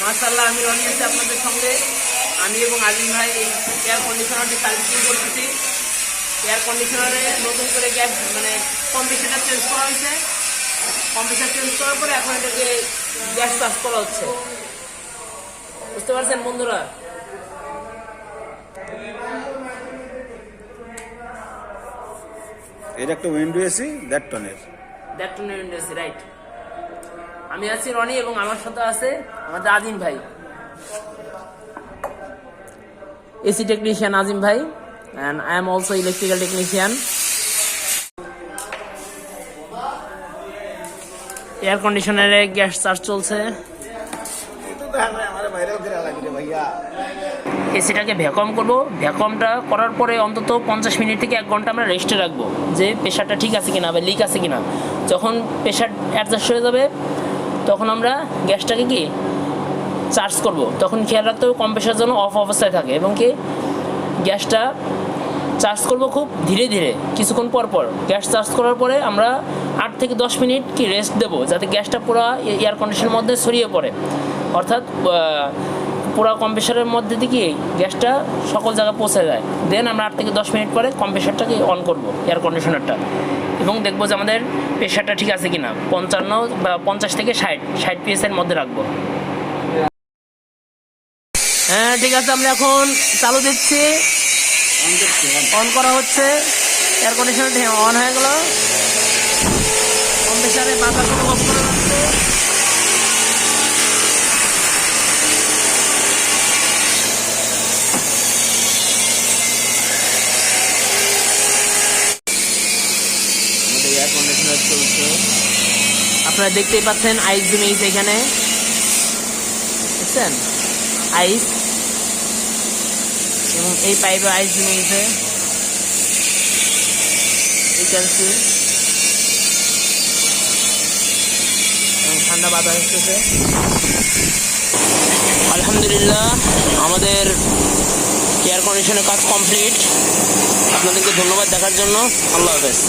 মাশাআল্লাহ, আমি রনি আছি আপনাদের সঙ্গে। আমি এবং আজিম ভাই এই এয়ার কন্ডিশনারটি সার্ভিসিং করতেছি। এয়ার কন্ডিশনারে নতুন করে গ্যাস মানে কম্প্রেসারটা চেঞ্জ করা হয়েছে। কম্প্রেসার চেঞ্জ করার পরে এখন এটাকে গ্যাস চার্জ করা হচ্ছে। বুঝতে পারছেন বন্ধুরা? এটা একটা উইন্ডো এসি দ্যাটটনের উইন্ডো এসি, রাইট। আমি আছি রনি এবং আমার সাথে আছে আমাদের আজিম ভাই, এসি টেকনিশিয়ান আজিম ভাই, and I am also electrical technician. Air কন্ডিশনারে গ্যাস চার্জ চলছে। এসিটাকে ভ্যাকুয়াম করবো। ভ্যাকুয়ামটা করার পরে অন্তত 50 মিনিট থেকে 1 ঘন্টা আমরা রেস্টে রাখবো, যে প্রেশারটা ঠিক আছে কিনা বা লিক আছে কিনা। যখন প্রেশার অ্যাডজাস্ট হয়ে যাবে তখন আমরা গ্যাসটাকে কি চার্জ করব। তখন খেয়াল রাখতে হবে কম্প্রেসার যেন অফ অবস্থায় থাকে এবং কি গ্যাসটা চার্জ করব খুব ধীরে ধীরে কিছুক্ষণ পর পর। গ্যাস চার্জ করার পরে আমরা 8 থেকে 10 মিনিট কি রেস্ট দেবো, যাতে গ্যাসটা পুরো এয়ার কন্ডিশনের মধ্যে ছড়িয়ে পড়ে, অর্থাৎ পুরো কম্প্রেসারের মধ্যে থেকে গ্যাসটা সকল জায়গায় পৌঁছে যায়। দেন আমরা 8 থেকে 10 মিনিট পরে কম্প্রেসারটাকে অন করব, এয়ার কন্ডিশনারটা, এবং দেখবো যে আমাদের প্রেশারটা ঠিক আছে কিনা। 55 বা 50 থেকে 60 পিএসের মধ্যে রাখবো। হ্যাঁ ঠিক আছে, আমরা এখন চালু দিচ্ছি। অন করা হচ্ছে, এয়ার কন্ডিশনার অন হয়ে গেল। কম্প্রেসারে বাতাসগুলো অফ করা হচ্ছে। আমাদের এয়ার কন্ডিশনার চলছে, আপনারা দেখতেই পাচ্ছেন। আইস জমেছে এখানে, দেখছেন আইস, এবং এই পাইপে আইস জমে গেছে। এবং ঠান্ডা বাতাস আসতেছে। আলহামদুলিল্লাহ, আমাদের এয়ার কন্ডিশনের কাজ কমপ্লিট। আপনাদেরকে ধন্যবাদ দেখার জন্য। আল্লাহ হাফেজ।